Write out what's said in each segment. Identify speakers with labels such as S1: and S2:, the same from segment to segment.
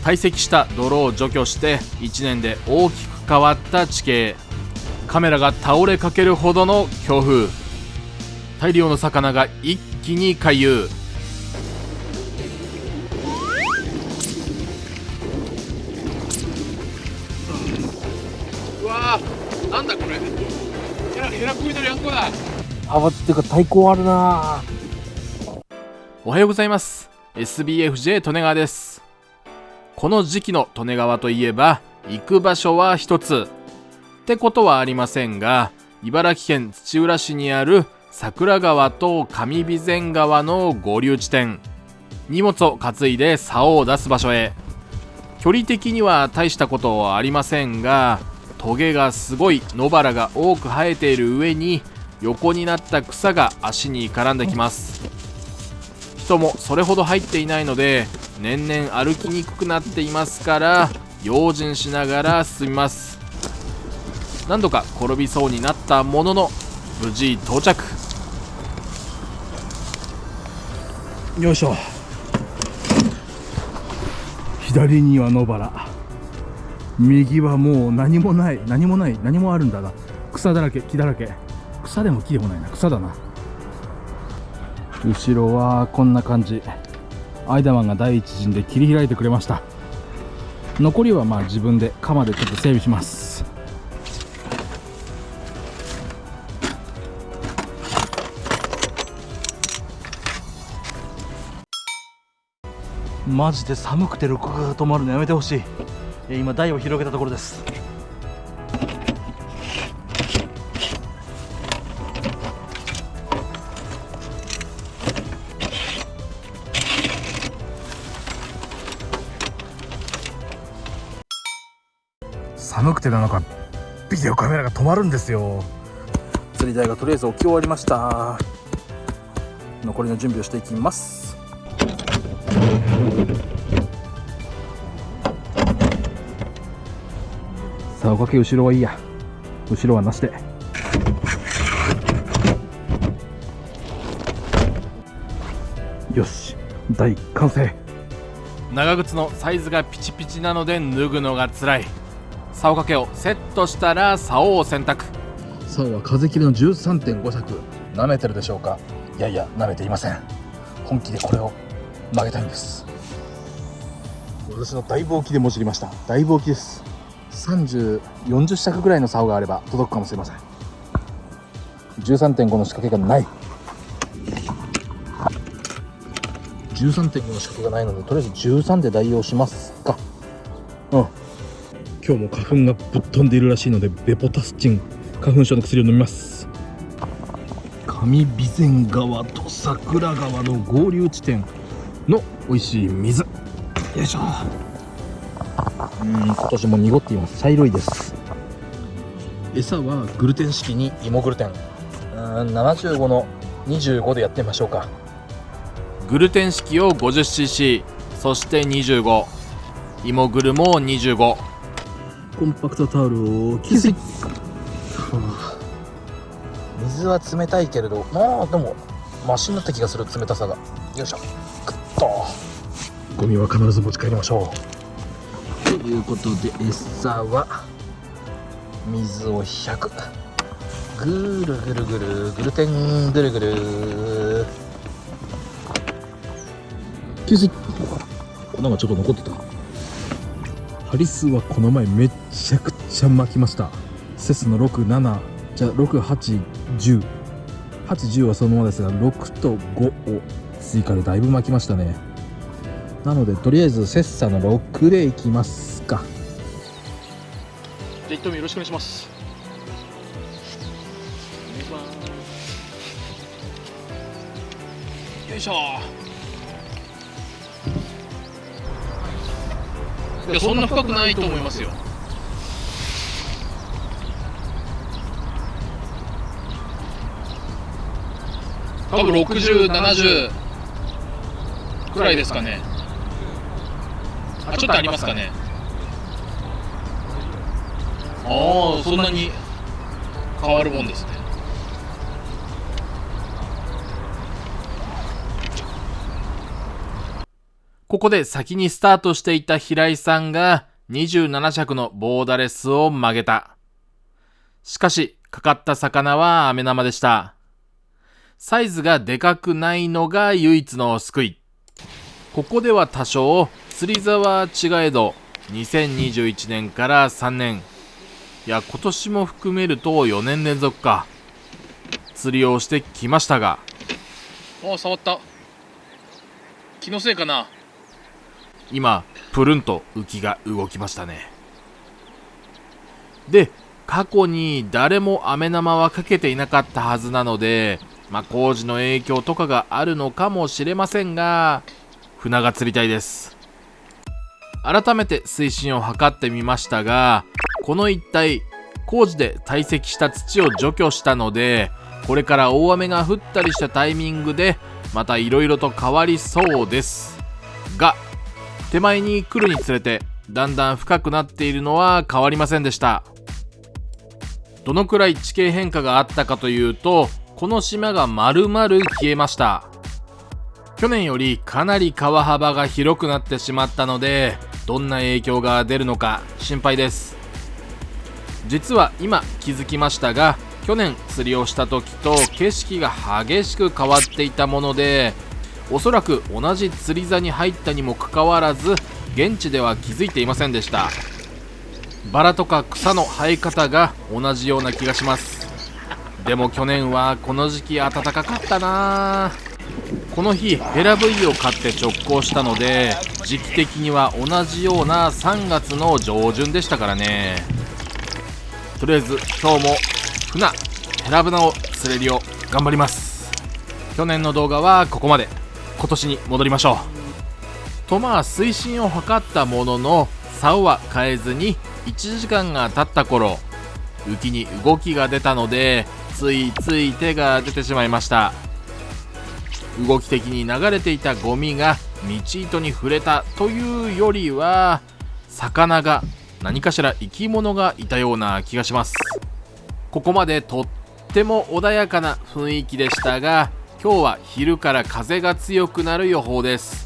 S1: 堆積した泥を除去して1年で大きく変わった地形。カメラが倒れかけるほどの強風。大量の魚が一気に回遊。うわー、なんだこれ。ヘラクビのリャンコだ。
S2: ってか太鼓あるな。
S1: おはようございます。 SBFJ 利根川です。この時期の利根川といえば行く場所は一つってことはありませんが、茨城県土浦市にある桜川と上備前川の合流地点。荷物を担いで竿を出す場所へ。距離的には大したことはありませんが、トゲがすごい野原が多く生えている上に横になった草が足に絡んできます。人もそれほど入っていないので年々歩きにくくなっていますから、用心しながら進みます。何度か転びそうになったものの無事到着。
S2: よいしょ。左には野原、右はもう何もない。何もあるんだが、草だらけ、木だらけ。草でも木でもないな、草だな。後ろはこんな感じ。アイダマンが第一陣で切り開いてくれました。残りはまあ自分で鎌でちょっと整備します。マジで寒くて録画が止まるのやめてほしい。今台を広げたところです。寒くてなのかビデオカメラが止まるんですよ。釣り台がとりあえず置き終わりました。残りの準備をしていきます。さあ、おかけ後ろはいいや。後ろはなしで。よし、台完成。
S1: 長靴のサイズがピチピチなので脱ぐのがつらい。竿掛けをセットしたら竿を選択。
S2: 竿は風切りの 13.5 尺。舐めてるでしょうか。いやいや、舐めていません。本気でこれを曲げたいんです。私の大棒機でもじりました。大棒機です。30、40尺ぐらいの竿があれば届くかもしれません。13.5 の仕掛けがない。13.5 の仕掛けがないので、とりあえず13で代用しますか。今日も花粉がぶっ飛んでいるらしいので、ベポタスチン花粉症の薬を飲みます。上備前川と桜川の合流地点の美味しい水。よいしょ。今年も濁っています。茶色いです。餌はグルテン式に芋グルテン。75の25でやってみましょうか。
S1: グルテン式を 50cc、 そして25、芋グルも25。
S2: コンパクトタオルを吸水。水は冷たいけれど、でもマシになった気がする。冷たさが。よいしょ。グッと。ゴミは必ず持ち帰りましょう。ということで、餌は水を100。ぐるぐるぐるグルテンぐるぐる。吸水。粉がちょっと残ってた。ハリスはこの前めちゃくちゃ巻きました。セスの6、7、じゃあ6、8、10。8、10はそのままですが、6と5を追加でだいぶ巻きましたね。なのでとりあえずセッサの6でいきますか。
S1: じゃあ1投目よろしくお願いします。よいしょ。いや、そんな深くないと思いますよ。多分60、70くらいですかね。ちょっとありますかね。そんなに変わるもんですね。ここで先にスタートしていた平井さんが27尺のボーダレスを曲げた。しかし、かかった魚はアメ生でした。サイズがでかくないのが唯一の救い。ここでは多少、釣り竿は違えど、2021年から3年。いや、今年も含めると4年連続か。釣りをしてきましたが。あ、触った。気のせいかな。今、プルンと浮きが動きましたね。で、過去に誰もアメ生はかけていなかったはずなので、工事の影響とかがあるのかもしれませんが、船が釣りたいです。改めて水深を測ってみましたが、この一帯、工事で堆積した土を除去したので、これから大雨が降ったりしたタイミングで、また色々と変わりそうです。が、手前に来るにつれて、だんだん深くなっているのは変わりませんでした。どのくらい地形変化があったかというと、この島が丸々消えました。去年よりかなり川幅が広くなってしまったので、どんな影響が出るのか心配です。実は今気づきましたが、去年釣りをした時と景色が激しく変わっていたもので、おそらく同じ釣り竿に入ったにもかかわらず、現地では気づいていませんでした。バラとか草の生え方が同じような気がします。でも去年はこの時期暖かかったな。この日ヘラブイを買って直行したので、時期的には同じような3月の上旬でしたからね。とりあえず今日もヘラブナを釣れるよう頑張ります。去年の動画はここまで。今年に戻りましょうと。水深を測ったものの、竿は変えずに1時間が経った頃、浮きに動きが出たので、ついつい手が出てしまいました。動き的に流れていたゴミが道糸に触れたというよりは、魚が何かしら生き物がいたような気がします。ここまでとっても穏やかな雰囲気でしたが、今日は昼から風が強くなる予報です。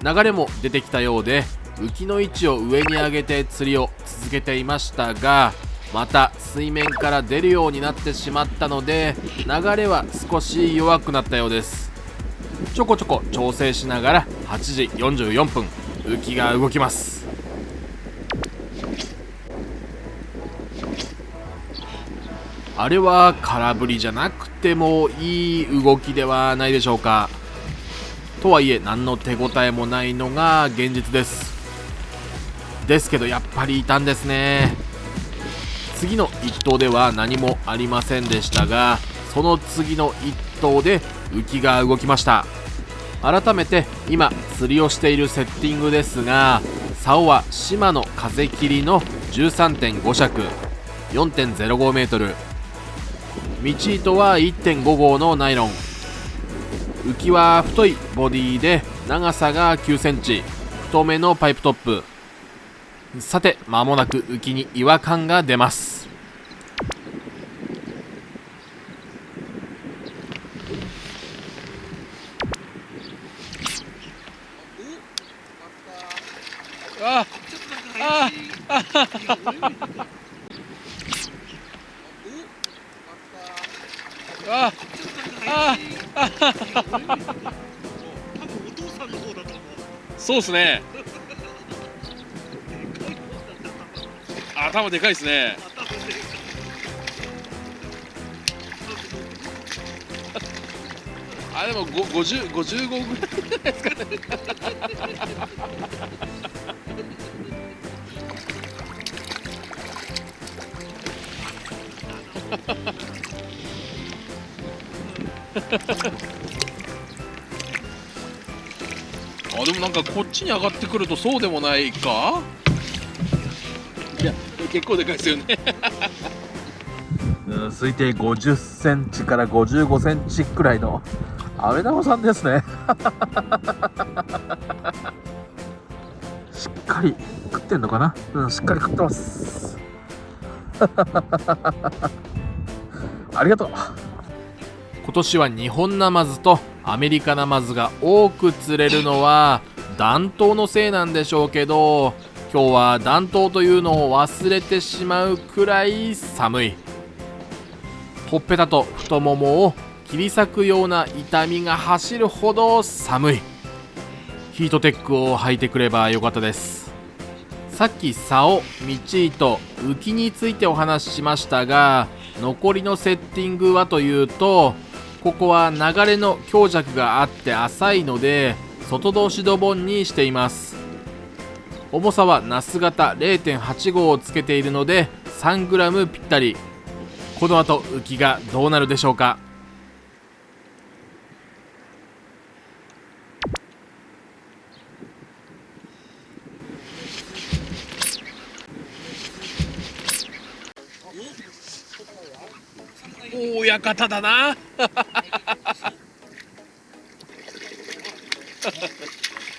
S1: 流れも出てきたようで、浮きの位置を上に上げて釣りを続けていましたが、また水面から出るようになってしまったので、流れは少し弱くなったようです。ちょこちょこ調整しながら8時44分浮きが動きます。あれは空振りじゃなくてもいい動きではないでしょうか。とはいえ何の手応えもないのが現実です。ですけどやっぱりいたんですね。次の一投では何もありませんでしたが、その次の一投で浮きが動きました。改めて今釣りをしているセッティングですが、竿はシマノ風切りの 13.5 尺 4.05 メートル、道糸は 1.5 号のナイロン、浮きは太いボディで長さが9センチ、太めのパイプトップ。さて間もなく浮きに違和感が出ます。そうですね。頭でかいですね。でも55ぐらいですかね。でもなんかこっちに上がってくるとそうでもないか。いや結構でかいですよね。推定50センチから55センチくらいのアメ玉さんですね。しっかり食ってんのかな。しっかり食ってます。ありがとう。今年はニホンナマズとアメリカナマズが多く釣れるのは暖冬のせいなんでしょうけど、今日は暖冬というのを忘れてしまうくらい寒い。ほっぺたと太ももを切り裂くような痛みが走るほど寒い。ヒートテックを履いてくればよかったです。さっき竿、道糸、浮きについてお話ししましたが、残りのセッティングはというと、ここは流れの強弱があって浅いので外通しドボンにしています。重さはナス型 0.85 をつけているので 3g ぴったり。この後浮きがどうなるでしょうか。親方だな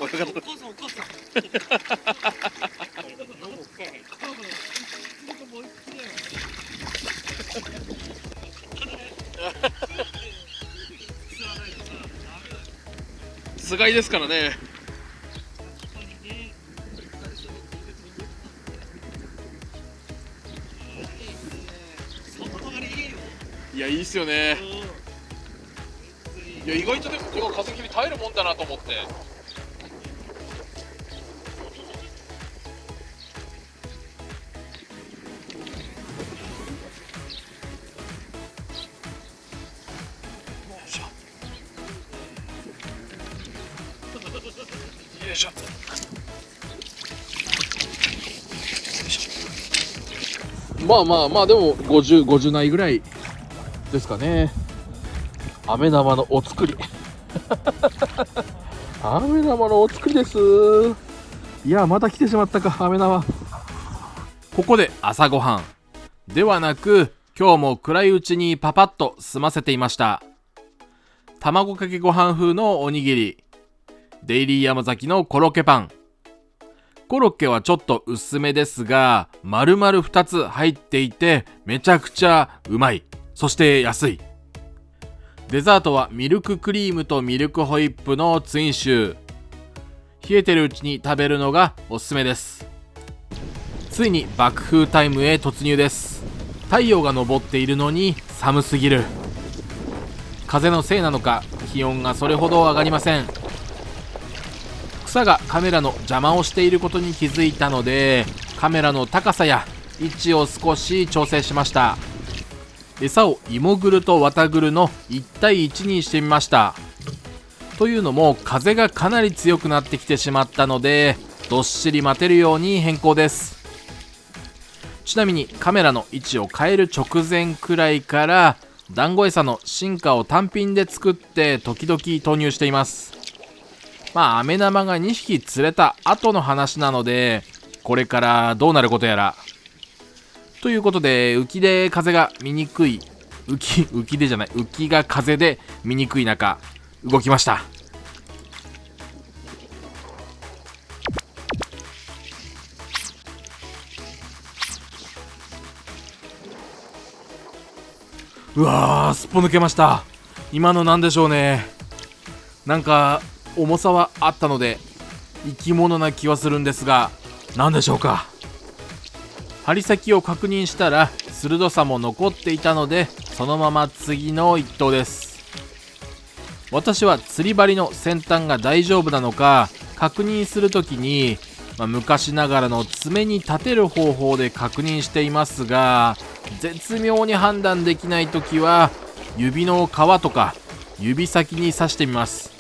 S1: 親方つがいですからね。いや、いいっすよね。いや、意外とでもこの風切り耐えるもんだなと思って。よいしょ。まあまあまあ、でも50ないぐらいですかね。飴玉のお作り飴玉のお作りです。いや、また来てしまったか、飴玉。ここで朝ごはんではなく、今日も暗いうちにパパッと済ませていました。卵かけご飯風のおにぎり、デイリーヤマザキのコロッケパン。コロッケはちょっと薄めですが、丸々2つ入っていてめちゃくちゃうまい。そして安い。デザートはミルククリームとミルクホイップのツインシュー。冷えてるうちに食べるのがおすすめです。ついに爆風タイムへ突入です。太陽が昇っているのに寒すぎる。風のせいなのか気温がそれほど上がりません。草がカメラの邪魔をしていることに気づいたので、カメラの高さや位置を少し調整しました。餌を芋グルと綿グルの1対1にしてみました。というのも風がかなり強くなってきてしまったので、どっしり待てるように変更です。ちなみにカメラの位置を変える直前くらいから団子餌の進化を単品で作って時々投入しています。まあ、飴玉が2匹釣れた後の話なので、これからどうなることやら。ということで、浮きで風が見にくい、浮きが風で見にくい中、動きました。うわー、すっぽ抜けました。今のなんでしょうね。なんか重さはあったので生き物な気はするんですが、何でしょうか。針先を確認したら鋭さも残っていたので、そのまま次の一投です。私は釣り針の先端が大丈夫なのか確認するときに、昔ながらの爪に立てる方法で確認していますが、絶妙に判断できないときは指の皮とか指先に刺してみます。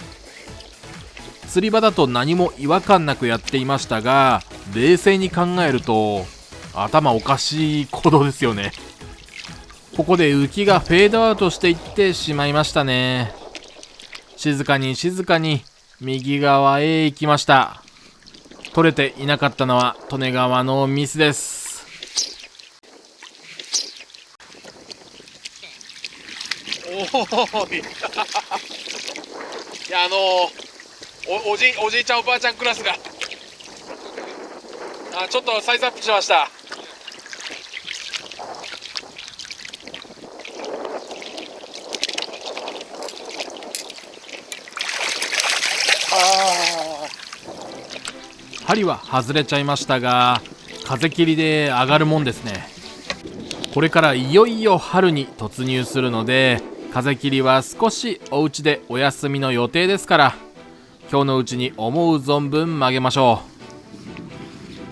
S1: 釣り場だと何も違和感なくやっていましたが、冷静に考えると頭おかしい行動ですよね。ここで浮きがフェードアウトしていってしまいましたね。静かに静かに右側へ行きました。取れていなかったのは利根川のミスです。おーいいや、おじいちゃんおばあちゃんクラスがちょっとサイズアップしました。針は外れちゃいましたが、風切りで上がるもんですね。これからいよいよ春に突入するので、風切りは少しお家でお休みの予定ですから、今日のうちに思う存分曲げましょ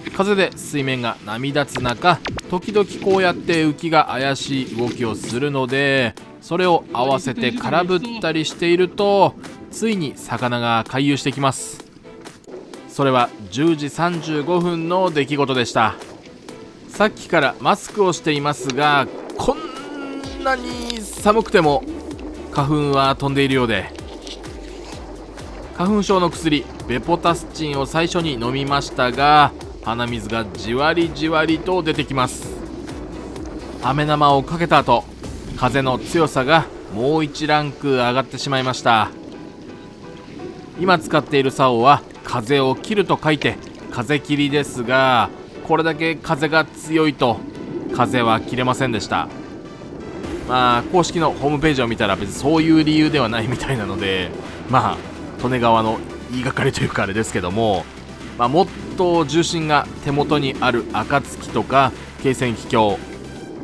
S1: う。風で水面が波立つ中、時々こうやって浮きが怪しい動きをするので、それを合わせて空振ったりしていると、ついに魚が回遊してきます。それは10時35分の出来事でした。さっきからマスクをしていますが、こんなに寒くても花粉は飛んでいるようで、花粉症の薬ベポタスチンを最初に飲みましたが、鼻水がじわりじわりと出てきます。飴玉をかけた後、風の強さがもう1ランク上がってしまいました。今使っている竿は風を切ると書いて風切りですが、これだけ風が強いと風は切れませんでした。公式のホームページを見たら別にそういう理由ではないみたいなので、利根川の言いがかりというかあれですけども、もっと重心が手元にある暁とか京泉気境、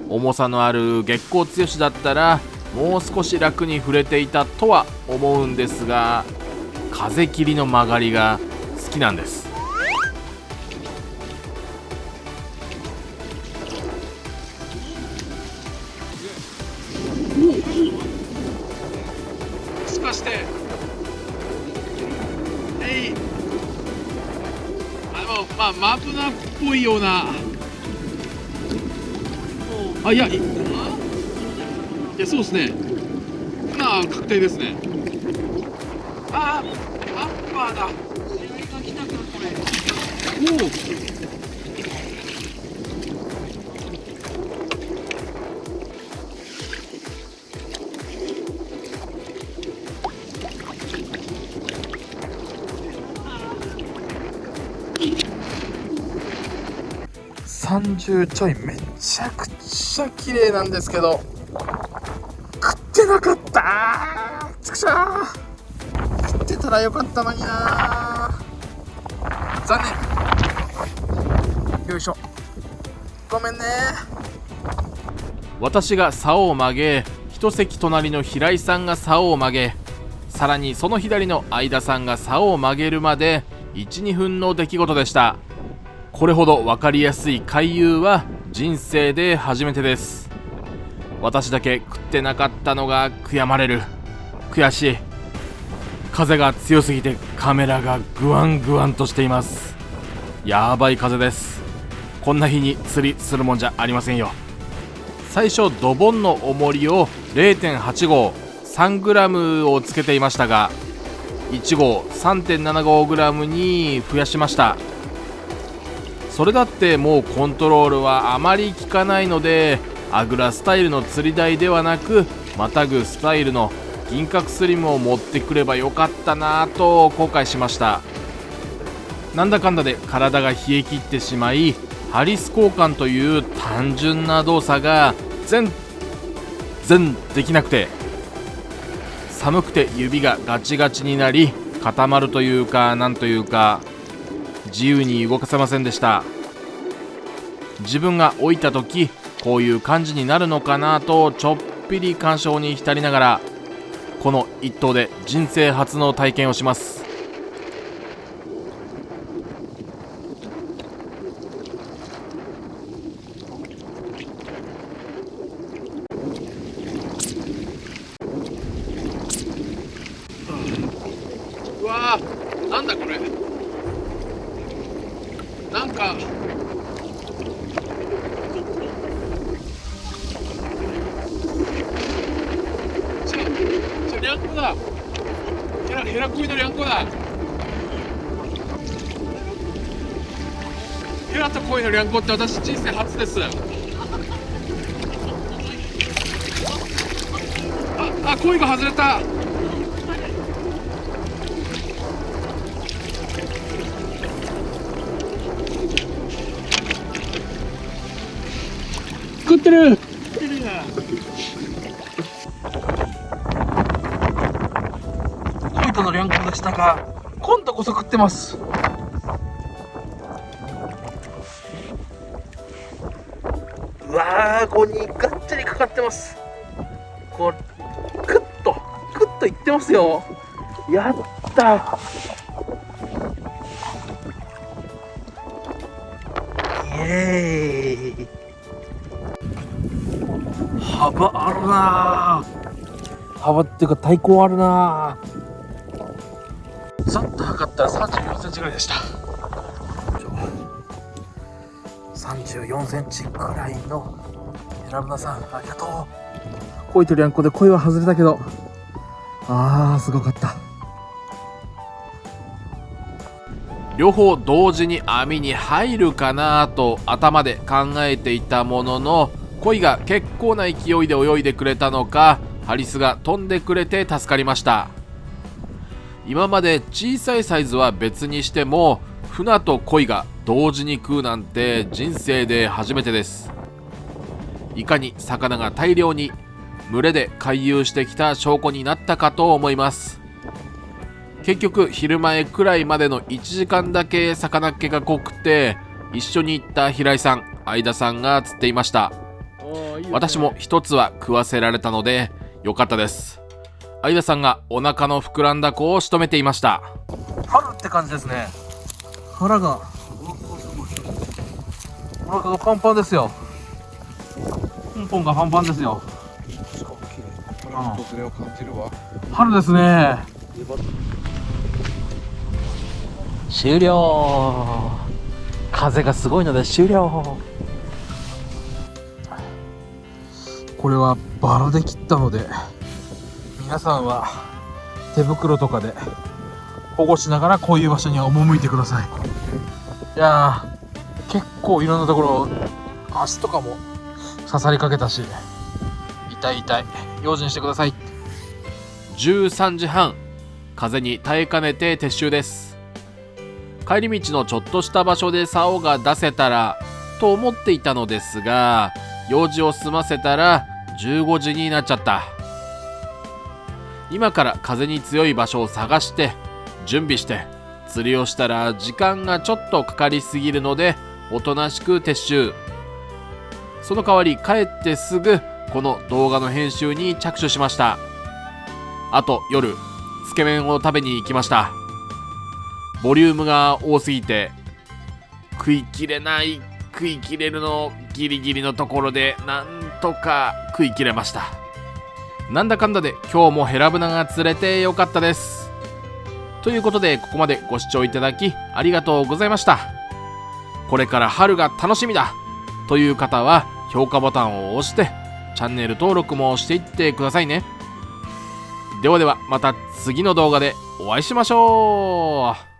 S1: 重さのある月光強だったらもう少し楽に触れていたとは思うんですが、風切りの曲がりが好きなんです。
S3: もしかしてマブナっぽいような、いやそうですね、確定ですね。アッパーだ。
S1: 30ちょい、めちゃくちゃ綺麗なんですけど、食ってなかったー。ちくしょー、食ってたらよかったのになー。残念。よいしょ、ごめんね。私が竿を曲げ、一席隣の平井さんが竿を曲げ、さらにその左の相田さんが竿を曲げるまで 1,2 分の出来事でした。これほど分かりやすい回遊は人生で初めてです。私だけ食ってなかったのが悔やまれる。悔しい。風が強すぎてカメラがグワングワンとしています。やばい風です。こんな日に釣りするもんじゃありませんよ。最初ドボンの重りを 0.8 号 3g をつけていましたが、1号 3.75g に増やしました。それだってもうコントロールはあまり効かないので、アグラスタイルの釣り台ではなくまたぐスタイルの銀閣スリムを持ってくればよかったなぁと後悔しました。なんだかんだで体が冷え切ってしまい、ハリス交換という単純な動作が全然できなくて、寒くて指がガチガチになり固まるというか、なんというか自由に動かせませんでした。自分が置いた時こういう感じになるのかなとちょっぴり感傷に浸りながら、この一投で人生初の体験をします。
S3: うわー、なんだこれ。なんかリャンコだ。ヘラコイのリャンコだ。ヘラとコイのリャンコって私人生初です。コイが外れた。食ってる。
S2: コイとのリャンコでしたが、今度こそ食ってます。顎にがっちりかかってます。こうクッといってますよ。やったイエーイ。幅あるなぁ。幅っていうか体高あるなぁ。ざっと測ったら34センチぐらいでした。34センチくらいのヘラブナさん、ありがとう。鯉とリャンコで鯉は外れたけど、すごかった。
S1: 両方同時に網に入るかなと頭で考えていたものの、鯉が結構な勢いで泳いでくれたのか、ハリスが飛んでくれて助かりました。今まで小さいサイズは別にしても、フナと鯉が同時に食うなんて人生で初めてです。いかに魚が大量に群れで回遊してきた証拠になったかと思います。結局昼前くらいまでの1時間だけ魚っ気が濃くて、一緒に行った平井さん、相田さんが釣っていました。私も一つは食わせられたので良かったです。相田さんがお腹の膨らんだ子を仕留めていました。
S2: 春って感じですね。腹がお腹がパンパンですよ。ポンポンがパンパンですよ。春ですね。終了。風がすごいので終了。これはバラで切ったので、皆さんは手袋とかで保護しながらこういう場所には赴いてください。いやー、結構いろんなところ足とかも刺さりかけたし、痛い用心してください。
S1: 13時半、風に耐えかねて撤収です。帰り道のちょっとした場所で竿が出せたらと思っていたのですが、用事を済ませたら15時になっちゃった。今から風に強い場所を探して準備して釣りをしたら時間がちょっとかかりすぎるので、おとなしく撤収。その代わり帰ってすぐこの動画の編集に着手しました。あと夜つけ麺を食べに行きました。ボリュームが多すぎて食いきれるのギリギリのところでなんとか食いきれました。なんだかんだで今日もヘラブナが釣れてよかったです。ということでここまでご視聴いただきありがとうございました。これから春が楽しみだという方は評価ボタンを押してチャンネル登録もしていってくださいね。ではではまた次の動画でお会いしましょう。